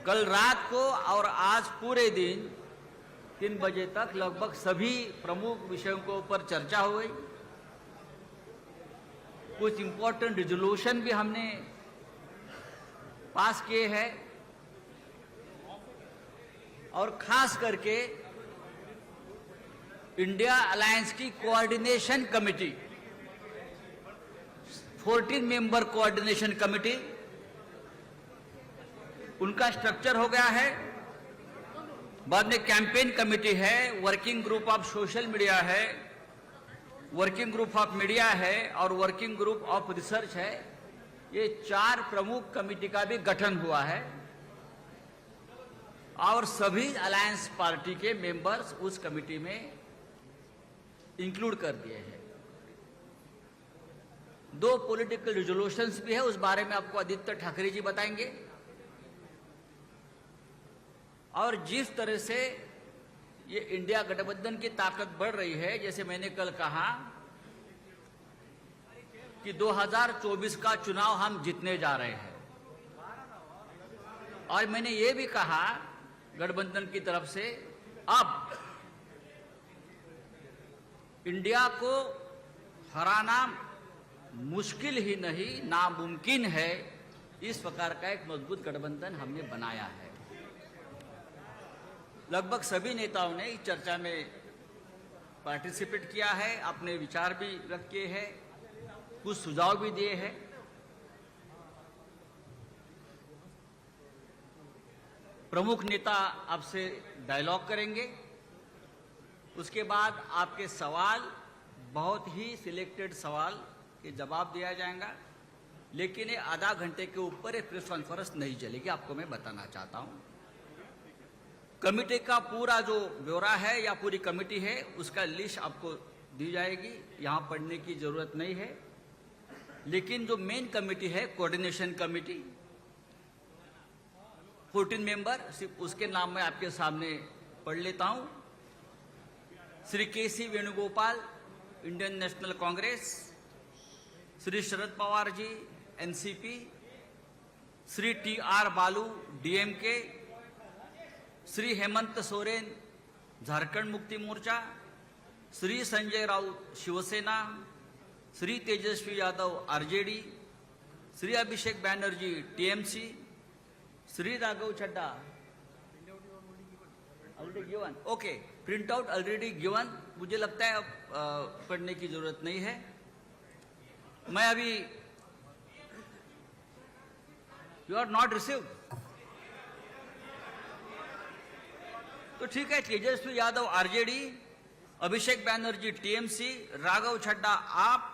कल रात को और आज पूरे दिन 3 बजे तक लगभग सभी प्रमुख विषयों के ऊपर चर्चा हुई। कुछ इंपॉर्टेंट रिजोल्यूशन भी हमने पास किए हैं और खास करके इंडिया अलायंस की coordination committee, 14 member coordination committee, उनका स्ट्रक्चर हो गया है। बाद में कैंपेन कमेटी है, working group of social media है, वर्किंग ग्रुप ऑफ मीडिया है और वर्किंग ग्रुप ऑफ रिसर्च है। ये 4 प्रमुख कमेटी का भी गठन हुआ है और सभी अलायंस पार्टी के मेंबर्स उस कमेटी में इंक्लूड कर दिए हैं। 2 पॉलिटिकल रिजोल्यूशंस भी है, उस बारे में आपको आदित्य ठाकरे जी बताएंगे। और जिस तरह से ये इंडिया गठबंधन की ताकत बढ़ रही है, जैसे मैंने कल कहा कि 2024 का चुनाव हम जीतने जा रहे हैं और मैंने ये भी कहा गठबंधन की तरफ से अब इंडिया को हराना मुश्किल ही नहीं नामुमकिन है। इस प्रकार का एक मजबूत गठबंधन हमने बनाया है। लगभग सभी नेताओं ने इस चर्चा में पार्टिसिपेट किया है, अपने विचार भी व्यक्त किए हैं, कुछ सुझाव भी दिए हैं। प्रमुख नेता आपसे डायलॉग करेंगे, उसके बाद आपके सवाल, बहुत ही सिलेक्टेड सवाल के जवाब दिया जाएगा, लेकिन ये आधा घंटे के ऊपर एक प्रेस कॉन्फ्रेंस नहीं चलेगी, आपको मैं बताना चाहता हूं। कमेटी का पूरा जो ब्यौरा है या पूरी कमेटी है उसका लिस्ट आपको दी जाएगी, यहां पढ़ने की जरूरत नहीं है। लेकिन जो मेन कमेटी है कोऑर्डिनेशन कमेटी, 14 मेंबर, सिर्फ उसके नाम मैं आपके सामने पढ़ लेता हूं। Shri K C. Venugopal, Indian National Congress, Shri Sharad Pawar ji, NCP, Shri T R. Baalu, DMK, Shri Hemant Soren, Jharkhand Mukti Morcha, Shri Sanjay Raut, Shiv Sena, Shri Tejashwi Yadav, RJD, Shri Abhishek Banerjee, TMC, Shri Raghav Chadha, already given, okay, print out already given, मुझे लगता है अब पढ़ने की जरूरत नहीं है। मैं अभी यू आर नॉट रिसीव्ड, तो ठीक है। Tejashwi Yadav RJD, Abhishek Banerjee TMC, Raghav Chadha AAP,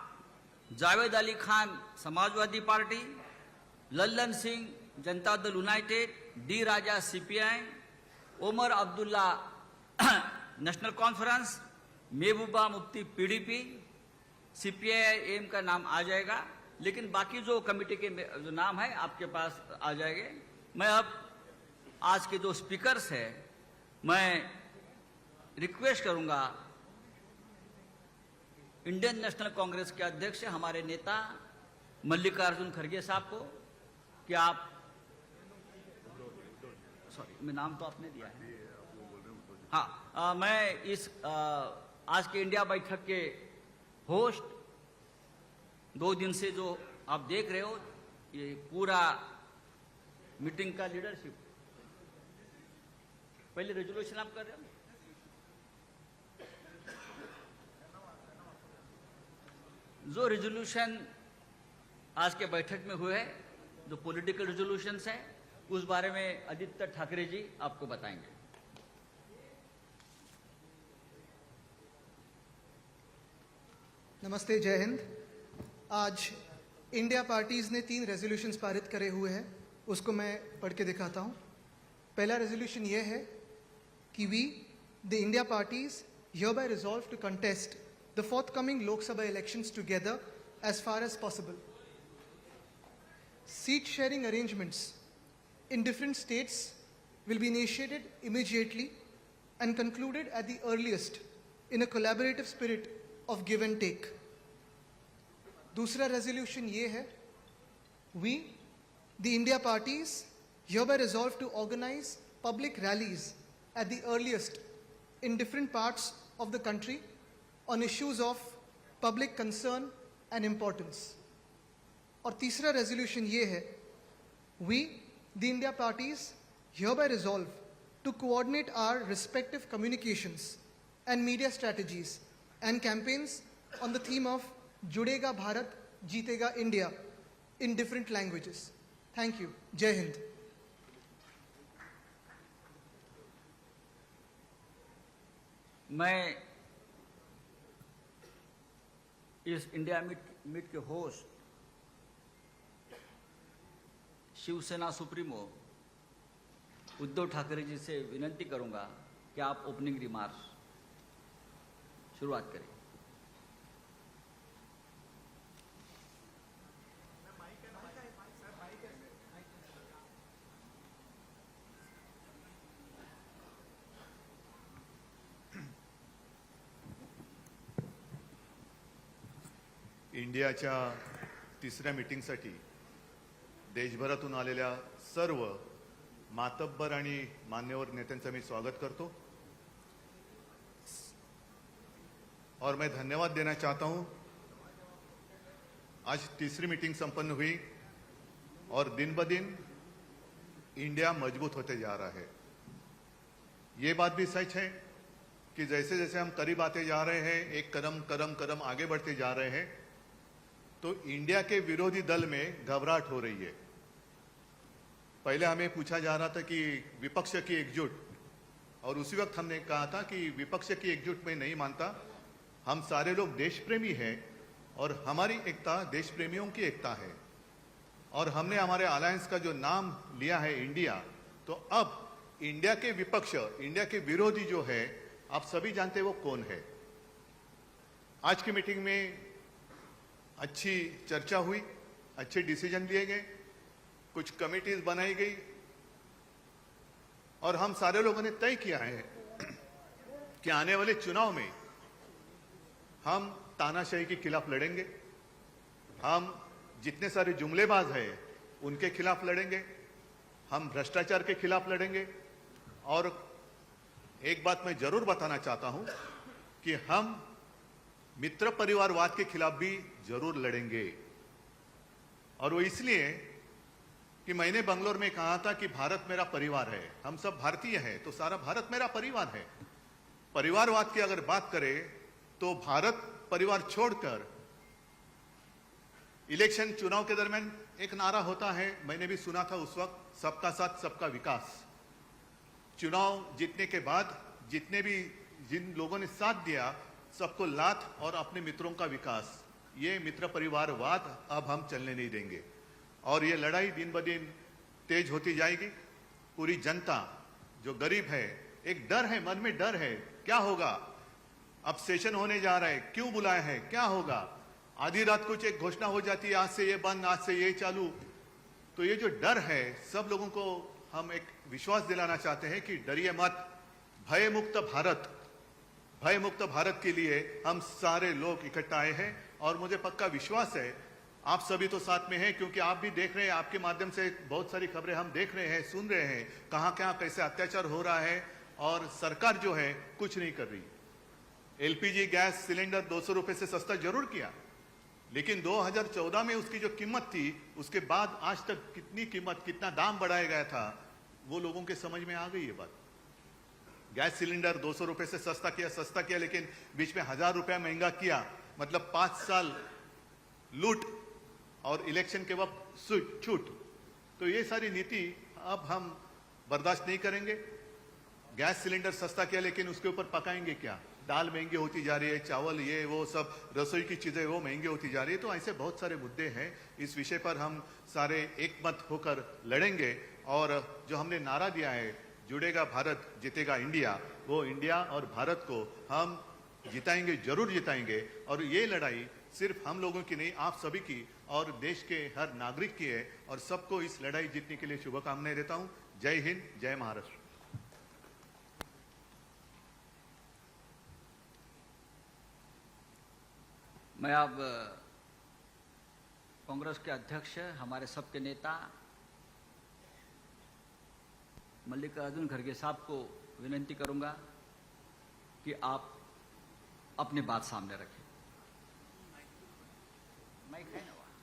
Javed Ali Khan Samajwadi Party, Lallan Singh Janata Dal United, D Raja CPI, Omar Abdullah National Conference, Mehbooba Mufti PDP, CPI M का नाम आ जाएगा, लेकिन बाकी जो कमेटी के जो नाम है आपके पास आ जाएंगे। मैं अब आज के जो स्पीकर्स है मैं रिक्वेस्ट करूंगा इंडियन नेशनल कांग्रेस के अध्यक्ष हमारे नेता मल्लिकार्जुन खड़गे साहब को कि आप, सॉरी मैं नाम तो आपने दिया है, हाँ, मैं इस आज के इंडिया बैठक के होस्ट, 2 दिन से जो आप देख रहे हो ये पूरा मीटिंग का लीडरशिप, पहले रेजोल्यूशन आप कर रहे हो, जो रेजोल्यूशन आज के बैठक में हुए हैं, जो पॉलिटिकल रेजोल्यूशंस है, उस बारे में आदित्य ठाकरे जी आपको बताएंगे। नमस्ते, जय हिंद। आज इंडिया पार्टीज ने 3 रेजोल्यूशंस पारित करे हुए हैं, उसको मैं पढ़ के दिखाता हूं। पहला रेजोल्यूशन यह है कि we the India parties hereby resolve to contest the forthcoming Lok Sabha elections together as far as possible. Seat sharing arrangements in different states will be initiated immediately and concluded at the earliest in a collaborative spirit of give and take. दूसरा resolution ये है, we the India parties hereby resolve to organize public rallies at the earliest in different parts of the country on issues of public concern and importance. और तीसरा resolution ये है, we, the India parties, hereby resolve to coordinate our respective communications and media strategies and campaigns on the theme of Judega Bharat, Jeetega India in different languages. Thank you. Jai Hind. मैं इस India meet के host Shiv Sena supremo Uddhav Thackeray ji से विनती करूंगा कि आप opening remarks शुरुआत करें। इंडियाच्या तिसऱ्या मीटिंगसाठी देशभरातून आलेल्या सर्व मातब्बर आणि मान्यवर नेत्यांचं मी स्वागत करतो और मैं धन्यवाद देना चाहता हूं। आज तीसरी मीटिंग संपन्न हुई और दिन ब दिन इंडिया मजबूत होते जा रहा है। ये बात भी सच है कि जैसे जैसे हम करीब आते जा रहे हैं, एक कदम कदम कदम आगे बढ़ते जा रहे हैं, तो इंडिया के विरोधी दल में घबराहट हो रही है। पहले हमें पूछा जा रहा था कि विपक्ष की एकजुट, और उसी वक्त हमने कहा था कि विपक्ष की एकजुट में नहीं मानता, हम सारे लोग देश प्रेमी हैं और हमारी एकता देश प्रेमियों की एकता है। और हमने हमारे अलायंस का जो नाम लिया है इंडिया, तो अब इंडिया के विपक्ष, इंडिया के विरोधी जो है, आप सभी जानते हैं वो कौन है। आज की मीटिंग में अच्छी चर्चा हुई, अच्छे डिसीजन लिए गए, कुछ कमिटीज बनाई गई और हम सारे लोगों ने तय किया है कि आने वाले चुनाव में हम तानाशाही के खिलाफ लड़ेंगे, हम जितने सारे जुमलेबाज हैं उनके खिलाफ लड़ेंगे, हम भ्रष्टाचार के खिलाफ लड़ेंगे। और एक बात मैं जरूर बताना चाहता हूं कि हम मित्र परिवारवाद के खिलाफ भी जरूर लड़ेंगे। और वो इसलिए कि मैंने बंगलोर में कहा था कि भारत मेरा परिवार है, हम सब भारतीय हैं, तो सारा भारत मेरा परिवार है। परिवारवाद की अगर बात करें तो भारत परिवार छोड़कर इलेक्शन चुनाव के दरमियान एक नारा होता है, मैंने भी सुना था उस वक्त, सबका साथ सबका विकास। चुनाव जीतने के बाद जितने भी जिन लोगों ने साथ दिया, सबको लात और अपने मित्रों का विकास, ये मित्र परिवारवाद अब हम चलने नहीं देंगे। और ये लड़ाई दिन ब दिन तेज होती जाएगी। पूरी जनता जो गरीब है, एक डर है, मन में डर है, क्या होगा, अब सेशन होने जा रहा है, क्यों बुलाया है, क्या होगा, आधी रात कुछ एक घोषणा हो जाती है, आज से ये बंद, आज से ये चालू। तो ये जो डर है, सब लोगों को हम एक विश्वास दिलाना चाहते हैं कि डरिए मत, भय मुक्त भारत के लिए हम सारे लोग इकट्ठा आए हैं। और मुझे पक्का विश्वास है आप सभी तो साथ में हैं, क्योंकि आप भी देख रहे हैं, आपके माध्यम से बहुत सारी खबरें हम देख रहे हैं, सुन रहे हैं, कहां कहां कैसे अत्याचार हो रहा है और सरकार जो है कुछ नहीं कर रही। एलपीजी गैस सिलेंडर 200 रुपए से सस्ता जरूर किया, लेकिन 2014 में उसकी जो कीमत थी, उसके बाद आज तक कितनी कीमत, कितना दाम बढ़ाया गया था, वो लोगों के समझ में आ गई ये बात। गैस सिलेंडर 200 रुपए से सस्ता किया, लेकिन बीच में 1000 रुपया महंगा किया, मतलब 5 साल लूट और इलेक्शन के वक्त छूट। तो ये सारी नीति अब हम बर्दाश्त नहीं करेंगे। गैस सिलेंडर सस्ता किया, लेकिन उसके ऊपर पकाएंगे क्या, दाल महंगी होती जा रही है, चावल, ये वो सब रसोई की चीजें वो महंगी होती जा रही है। तो ऐसे बहुत सारे मुद्दे हैं, इस विषय पर हम सारे एकमत होकर लड़ेंगे। और जो हमने नारा दिया है, जुड़ेगा भारत जीतेगा इंडिया, वो इंडिया और भारत को हम जिताएंगे, जरूर जिताएंगे। और ये लड़ाई सिर्फ हम लोगों की नहीं, आप सभी की और देश के हर नागरिक की है। और सबको इस लड़ाई जीतने के लिए शुभकामनाएं देता हूं। जय हिंद, जय महाराष्ट्र। मैं अब कांग्रेस के अध्यक्ष, हमारे सबके नेता मल्लिकार्जुन खड़गे साहब को विनती करूंगा कि आप अपनी बात सामने रखें। माइक है ना वहाँ?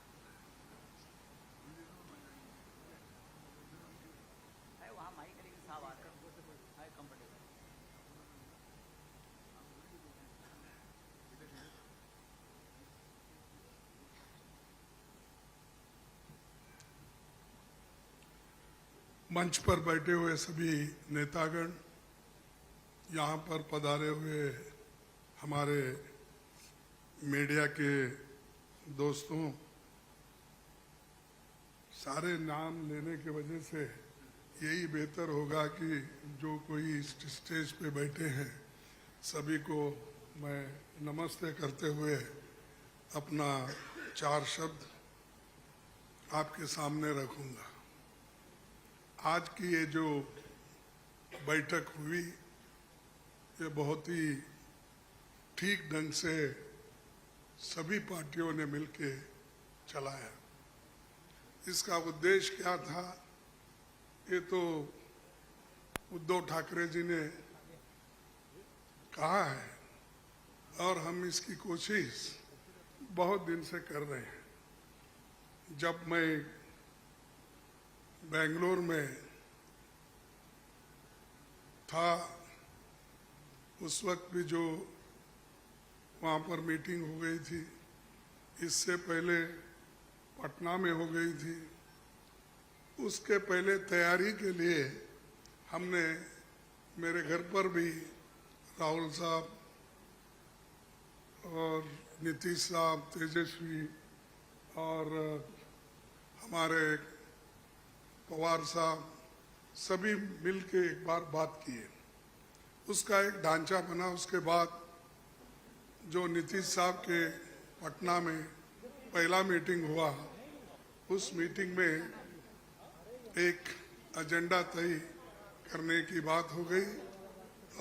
है वहाँ माइक है, लेकिन साहब आते हैं, है कंफर्टेबल। मंच पर बैठे हुए सभी नेतागण, यहाँ पर पधारे हुए हमारे मीडिया के दोस्तों, सारे नाम लेने की वजह से यही बेहतर होगा कि जो कोई इस स्टेज पे बैठे हैं सभी को मैं नमस्ते करते हुए अपना 4 शब्द आपके सामने रखूंगा। आज की ये जो बैठक हुई ये बहुत ही ठीक ढंग से सभी पार्टियों ने मिलके चलाया। इसका उद्देश्य क्या था ये तो उद्धव ठाकरे जी ने कहा है और हम इसकी कोशिश बहुत दिन से कर रहे हैं। जब मैं बेंगलोर में था उस वक्त भी जो वहाँ पर मीटिंग हो गई थी, इससे पहले पटना में हो गई थी, उसके पहले तैयारी के लिए हमने मेरे घर पर भी राहुल साहब और नीतीश साहब, तेजस्वी और हमारे पवार साहब सभी मिलके एक बार बात किए। उसका एक ढांचा बना। उसके बाद जो नीतीश साहब के पटना में पहला मीटिंग हुआ, उस मीटिंग में एक एजेंडा तय करने की बात हो गई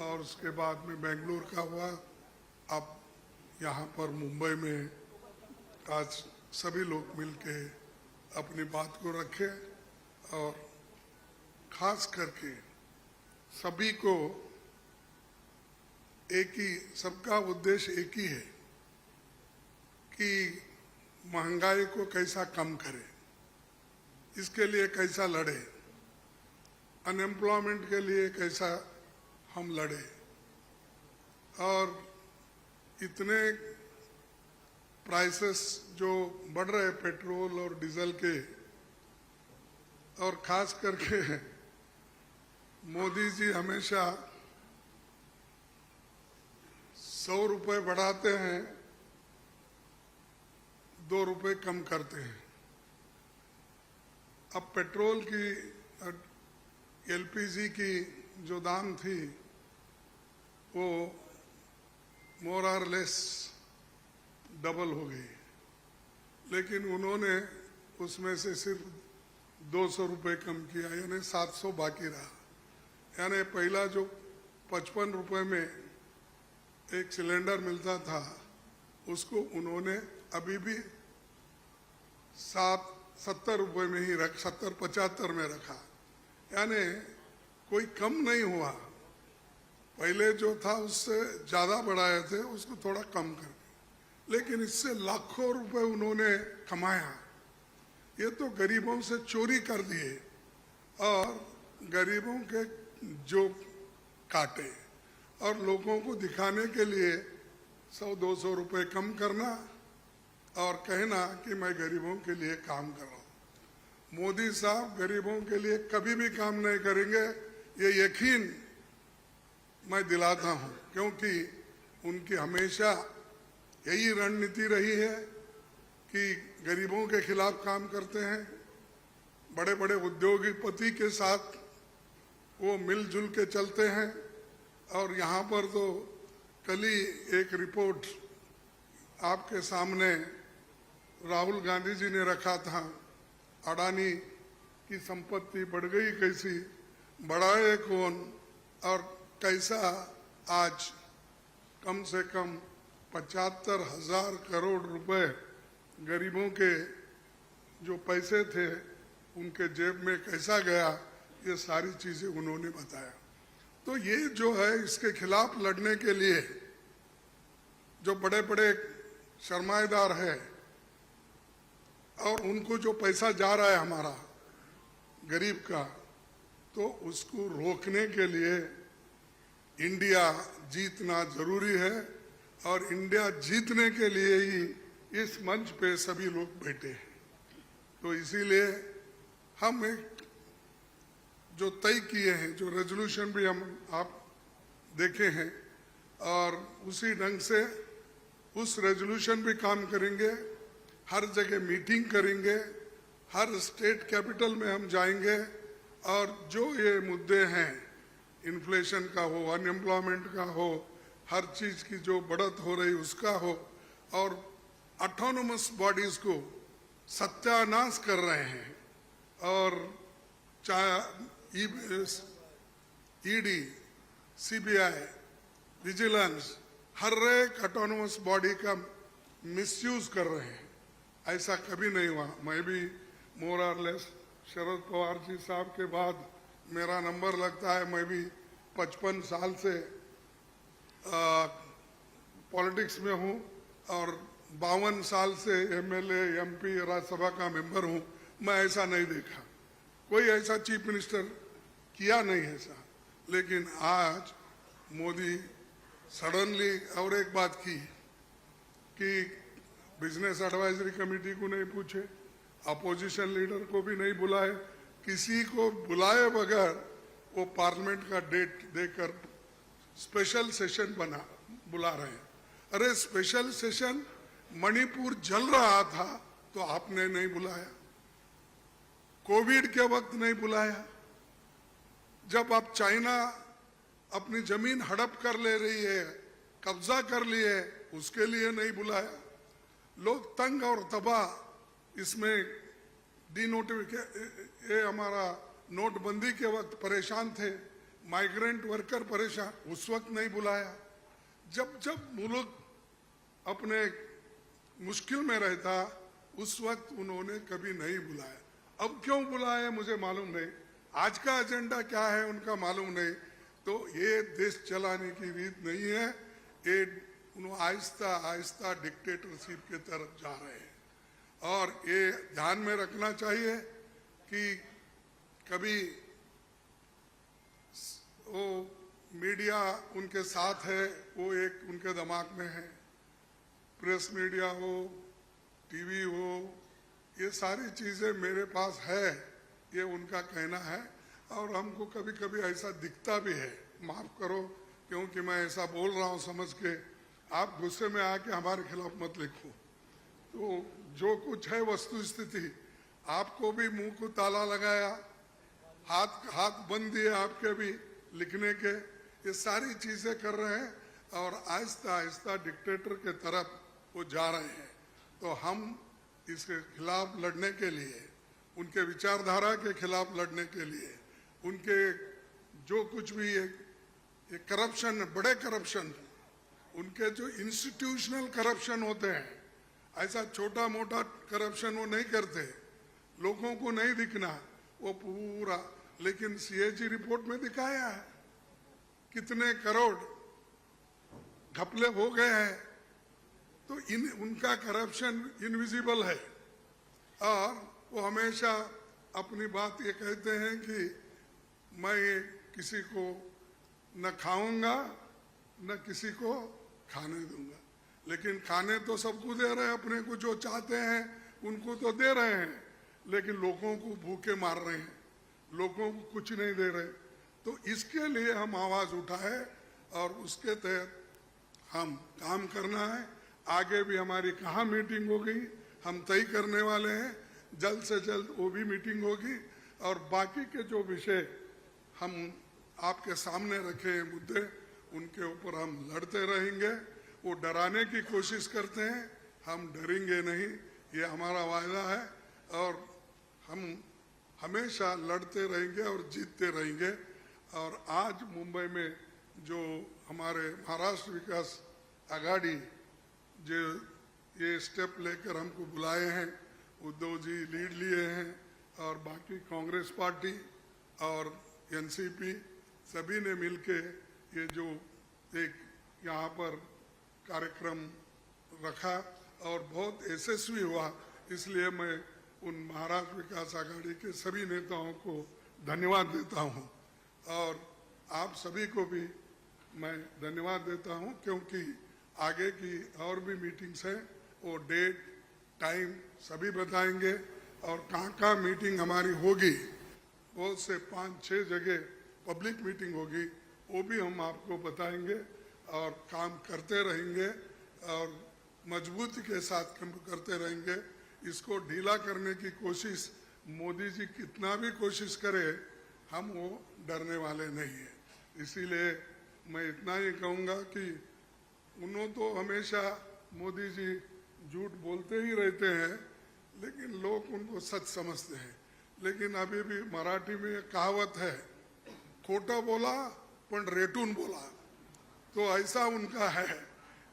और उसके बाद में बेंगलुरु का हुआ। अब यहाँ पर मुंबई में आज सभी लोग मिलके अपनी बात को रखे और खास करके सभी को एक ही, सबका उद्देश्य एक ही है कि महंगाई को कैसा कम करें, इसके लिए कैसा लड़े, अनएम्प्लॉयमेंट के लिए कैसा हम लड़े। और इतने प्राइसेस जो बढ़ रहे पेट्रोल और डीजल के, और खास करके मोदी जी हमेशा 100 रुपए बढ़ाते हैं, 2 रुपए कम करते हैं। अब पेट्रोल की, एलपीजी की जो दाम थी वो मोर और लेस डबल हो गई, लेकिन उन्होंने उसमें से सिर्फ 200 रुपए कम किया, यानी 700 बाकी रहा। यानी पहला जो 55 रुपए में एक सिलेंडर मिलता था उसको उन्होंने अभी भी 70 रुपए में ही 70-75 में रखा, यानी कोई कम नहीं हुआ। पहले जो था उससे ज़्यादा बढ़ाए थे, उसको थोड़ा कम कर, लेकिन इससे लाखों रुपए उन्होंने कमाया। ये तो गरीबों से चोरी कर दिए और गरीबों के जो काटे और लोगों को दिखाने के लिए 100-200 रुपए कम करना और कहना कि मैं गरीबों के लिए काम कर रहा हूँ। मोदी साहब गरीबों के लिए कभी भी काम नहीं करेंगे, ये यकीन मैं दिलाता हूँ, क्योंकि उनकी हमेशा यही रणनीति रही है कि गरीबों के खिलाफ काम करते हैं। बड़े बड़े उद्योगपति के साथ वो मिलजुल के चलते हैं। और यहाँ पर तो कल ही एक रिपोर्ट आपके सामने राहुल गांधी जी ने रखा था, अडानी की संपत्ति बढ़ गई कैसी, बढ़ाए कौन, और कैसा आज कम से कम 75,000 करोड़ रुपए गरीबों के जो पैसे थे उनके जेब में कैसा गया, ये सारी चीजें उन्होंने बताया। तो ये जो है इसके खिलाफ लड़ने के लिए जो बड़े बड़े सरमाएदार है और उनको जो पैसा जा रहा है हमारा गरीब का, तो उसको रोकने के लिए इंडिया जीतना जरूरी है। और इंडिया जीतने के लिए ही इस मंच पे सभी लोग बैठे हैं। तो इसीलिए हम एक जो तय किए हैं, जो रेजोल्यूशन भी हम आप देखे हैं, और उसी ढंग से उस रेजोल्यूशन भी काम करेंगे। हर जगह मीटिंग करेंगे, हर स्टेट कैपिटल में हम जाएंगे और जो ये मुद्दे हैं, इन्फ्लेशन का हो, अनएम्प्लॉयमेंट का हो, हर चीज की जो बढ़त हो रही उसका हो, और ऑटोनोमस बॉडीज को सत्यानाश कर रहे हैं। और चाहे ईडी, सीबीआई, विजिलेंस, हर एक ऑटोनोमस बॉडी का मिसयूज कर रहे हैं। ऐसा कभी नहीं हुआ। मैं भी मोर और लेस शरद पवार जी साहब के बाद मेरा नंबर लगता है। मैं भी 55 साल से पॉलिटिक्स में हूँ और 52 साल से एमएलए, एमपी, राज्यसभा का मेंबर हूँ। मैं ऐसा नहीं देखा, कोई ऐसा चीफ मिनिस्टर किया नहीं ऐसा। लेकिन आज मोदी सडनली और एक बात की कि बिजनेस एडवाइजरी कमेटी को नहीं पूछे, अपोजिशन लीडर को भी नहीं बुलाए, किसी को बुलाए बगैर वो पार्लियामेंट का डेट देकर स्पेशल सेशन बुला रहे हैं। अरे स्पेशल सेशन, मणिपुर जल रहा था तो आपने नहीं बुलाया, कोविड के वक्त नहीं बुलाया, जब आप चाइना अपनी जमीन हड़प कर ले रही है, कब्जा कर ली है, उसके लिए नहीं बुलाया। लोग तंग और तबाह इसमें ये हमारा नोटबंदी के वक्त परेशान थे, माइग्रेंट वर्कर परेशान, उस वक्त नहीं बुलाया। जब जब मुल्क अपने मुश्किल में रहता उस वक्त उन्होंने कभी नहीं बुलाया। अब क्यों बुलाया मुझे मालूम नहीं, आज का एजेंडा क्या है उनका मालूम नहीं। तो ये देश चलाने की रीत नहीं है, ये आहिस्ता आहिस्ता डिक्टेटरशिप की तरफ जा रहे हैं। और ये ध्यान में रखना चाहिए कि कभी वो मीडिया उनके साथ है, वो एक उनके दिमाग में है, प्रेस मीडिया हो, टीवी हो, ये सारी चीजें मेरे पास है, ये उनका कहना है। और हमको कभी कभी ऐसा दिखता भी है, माफ करो क्योंकि मैं ऐसा बोल रहा हूँ समझ के, आप गुस्से में आके हमारे खिलाफ मत लिखो। तो जो कुछ है वस्तु स्थिति, आपको भी मुंह को ताला लगाया, हाथ बंद दिए आपके भी लिखने के, ये सारी चीजें कर रहे हैं और आहिस्ता आहिस्ता डिक्टेटर के तरफ वो जा रहे हैं। तो हम इसके खिलाफ लड़ने के लिए, उनके विचारधारा के खिलाफ लड़ने के लिए, उनके जो कुछ भी ये करप्शन, बड़े करप्शन, उनके जो इंस्टीट्यूशनल करप्शन होते हैं, ऐसा छोटा मोटा करप्शन वो नहीं करते, लोगों को नहीं दिखना वो पूरा। लेकिन सीएजी रिपोर्ट में दिखाया है कितने करोड़ घपले हो गए हैं। तो उनका करप्शन इनविजिबल है और वो हमेशा अपनी बात ये कहते हैं कि मैं किसी को न खाऊंगा न किसी को खाने दूंगा। लेकिन खाने तो सबको दे रहे हैं, अपने को जो चाहते हैं उनको तो दे रहे हैं, लेकिन लोगों को भूखे मार रहे हैं, लोगों को कुछ नहीं दे रहे। तो इसके लिए हम आवाज उठाए और उसके तहत हम काम करना है। आगे भी हमारी कहाँ मीटिंग होगी हम तय करने वाले हैं, जल्द से जल्द वो भी मीटिंग होगी। और बाकी के जो विषय हम आपके सामने रखे हैं मुद्दे, उनके ऊपर हम लड़ते रहेंगे। वो डराने की कोशिश करते हैं, हम डरेंगे नहीं, ये हमारा वायदा है। और हम हमेशा लड़ते रहेंगे और जीतते रहेंगे। और आज मुंबई में जो हमारे महाराष्ट्र विकास आघाड़ी जो ये स्टेप लेकर हमको बुलाए हैं, उद्धव जी लीड लिए हैं और बाकी कांग्रेस पार्टी और एनसीपी सभी ने मिलके ये जो एक यहाँ पर कार्यक्रम रखा और बहुत यशस्वी हुआ, इसलिए मैं उन महाराष्ट्र विकास आघाड़ी के सभी नेताओं को धन्यवाद देता हूँ और आप सभी को भी मैं धन्यवाद देता हूँ, क्योंकि आगे की और भी मीटिंग्स हैं, वो डेट टाइम सभी बताएंगे और कहाँ मीटिंग हमारी होगी, बहुत से 5-6 जगह पब्लिक मीटिंग होगी, वो भी हम आपको बताएंगे और काम करते रहेंगे और मजबूती के साथ काम करते रहेंगे। इसको ढीला करने की कोशिश मोदी जी कितना भी कोशिश करे, हम वो डरने वाले नहीं है। इसीलिए मैं इतना ही कहूँगा कि उन्होंने तो हमेशा मोदी जी झूठ बोलते ही रहते हैं, लेकिन लोग उनको सच समझते हैं। लेकिन अभी भी मराठी में कहावत है, खोटा बोला पण रेटून बोला, तो ऐसा उनका है।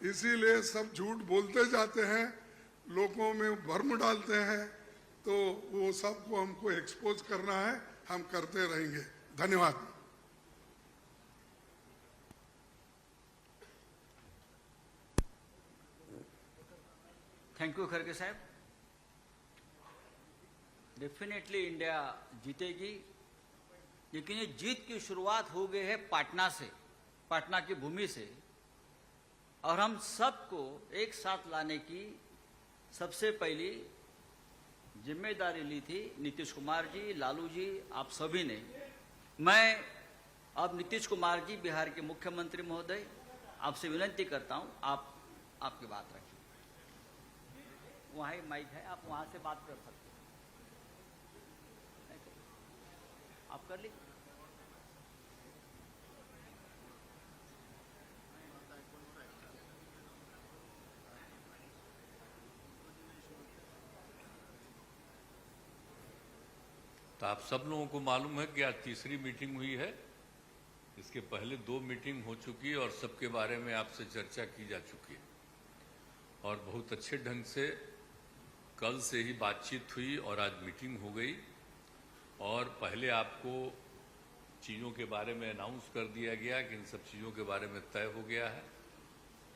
इसीलिए सब झूठ बोलते जाते हैं, लोगों में भ्रम डालते हैं, तो वो सबको हमको एक्सपोज करना है, हम करते रहेंगे। धन्यवाद। थैंक यू खड़गे साहब। डेफिनेटली इंडिया जीतेगी, लेकिन ये जीत की शुरुआत हो गई है पाटना से, पाटना की भूमि से, और हम सबको एक साथ लाने की सबसे पहली जिम्मेदारी ली थी नीतीश कुमार जी, लालू जी, आप सभी ने। मैं अब नीतीश कुमार जी, बिहार के मुख्यमंत्री महोदय, आपसे विनती करता हूं, आप आपकी बात रखिए। वहाँ ही माइक है, आप वहाँ से बात कर सकते हैं, आप कर लीजिए। तो आप सब लोगों को मालूम है कि आज तीसरी मीटिंग हुई है। इसके पहले 2 मीटिंग हो चुकी है और सबके बारे में आपसे चर्चा की जा चुकी है और बहुत अच्छे ढंग से कल से ही बातचीत हुई और आज मीटिंग हो गई। और पहले आपको चीज़ों के बारे में अनाउंस कर दिया गया कि इन सब चीज़ों के बारे में तय हो गया है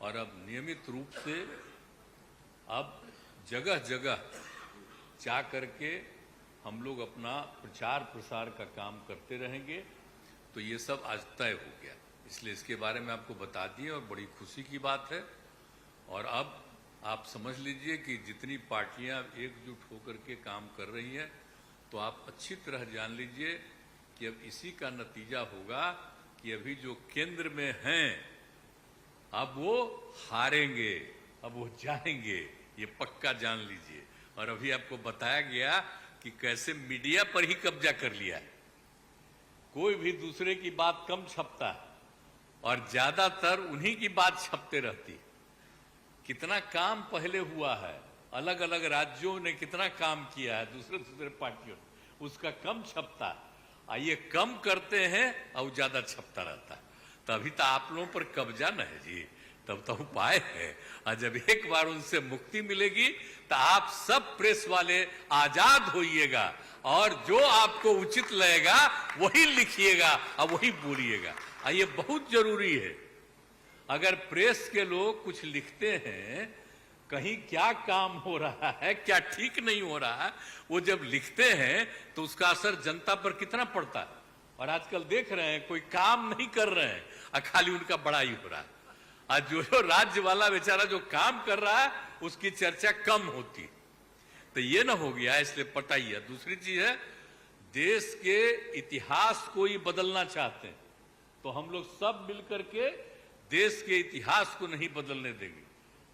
और अब नियमित रूप से अब जगह जगह जा करके हम लोग अपना प्रचार प्रसार का काम करते रहेंगे। तो ये सब आज तय हो गया, इसलिए इसके बारे में आपको बता दिए और बड़ी खुशी की बात है। और अब आप समझ लीजिए कि जितनी पार्टियां एकजुट होकर के काम कर रही हैं, तो आप अच्छी तरह जान लीजिए कि अब इसी का नतीजा होगा कि अभी जो केंद्र में हैं अब वो हारेंगे, अब वो जाएंगे, ये पक्का जान लीजिए। और अभी आपको बताया गया कि कैसे मीडिया पर ही कब्जा कर लिया है, कोई भी दूसरे की बात कम छपता है और ज्यादातर उन्हीं की बात छपते रहती है। कितना काम पहले हुआ है, अलग अलग राज्यों ने कितना काम किया है दूसरे पार्टियों ने, उसका कम छपता है। ये कम करते हैं और ज्यादा छपता रहता है। तभी तो आप लोगों पर कब्जा न है जी, तब तो उपाय है। और जब एक बार उनसे मुक्ति मिलेगी तो आप सब प्रेस वाले आजाद होइएगा और जो आपको उचित लगेगा वही लिखिएगा और वही बोलिएगा। ये बहुत जरूरी है। अगर प्रेस के लोग कुछ लिखते हैं, कहीं क्या काम हो रहा है, क्या ठीक नहीं हो रहा है, वो जब लिखते हैं तो उसका असर जनता पर कितना पड़ता है। और आजकल देख रहे हैं कोई काम नहीं कर रहे हैं और खाली उनका बड़ाई हो रहा है। आज जो राज्य वाला बेचारा जो काम कर रहा है उसकी चर्चा कम होती है। तो ये ना हो गया, इसलिए पटाइए। दूसरी चीज है, देश के इतिहास को ही बदलना चाहते हैं तो हम लोग सब मिलकर के देश के इतिहास को नहीं बदलने देंगे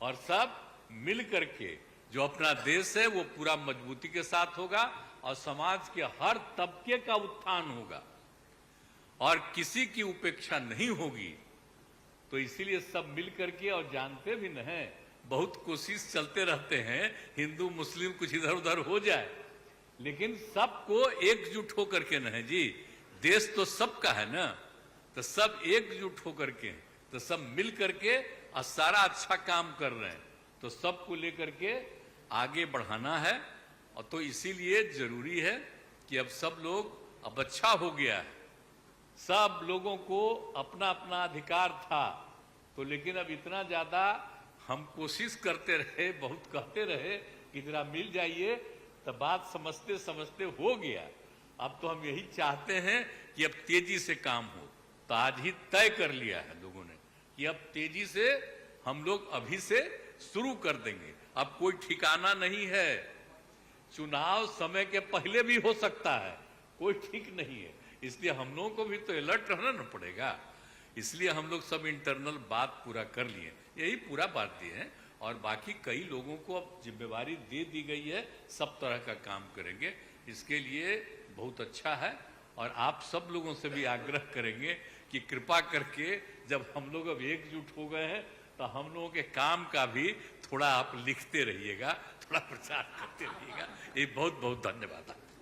और सब मिल करके जो अपना देश है वो पूरा मजबूती के साथ होगा और समाज के हर तबके का उत्थान होगा और किसी की उपेक्षा नहीं होगी। तो इसीलिए सब मिल करके, और जानते भी न हैं, बहुत कोशिश चलते रहते हैं हिंदू मुस्लिम कुछ इधर उधर हो जाए, लेकिन सबको एकजुट होकर के न है जी, देश तो सबका है ना, तो सब एकजुट होकर के, तो सब मिल करके और सारा अच्छा काम कर रहे हैं, तो सबको लेकर के आगे बढ़ाना है। और तो इसीलिए जरूरी है कि अब सब लोग, अब अच्छा हो गया है, सब लोगों को अपना अपना अधिकार था, तो लेकिन अब इतना ज्यादा हम कोशिश करते रहे, बहुत कहते रहे कि जरा मिल जाइए, तो बात समझते समझते हो गया। अब तो हम यही चाहते हैं कि अब तेजी से काम हो। तो आज ही तय कर लिया है लोगों ने कि अब तेजी से हम लोग अभी से शुरू कर देंगे। अब कोई ठिकाना नहीं है, चुनाव समय के पहले भी हो सकता है, कोई ठीक नहीं है। इसलिए हम लोगों को भी तो अलर्ट रहना न पड़ेगा। इसलिए हम लोग सब इंटरनल बात पूरा कर लिए, यही पूरा बात दिए हैं। और बाकी कई लोगों को अब जिम्मेवारी दे दी गई है, सब तरह का काम करेंगे। इसके लिए बहुत अच्छा है। और आप सब लोगों से भी आग्रह करेंगे कि कृपा करके जब हम लोग अब एकजुट हो गए हैं, तो हम लोगों के काम का भी थोड़ा आप लिखते रहिएगा, थोड़ा प्रचार करते रहिएगा। ये बहुत बहुत धन्यवाद।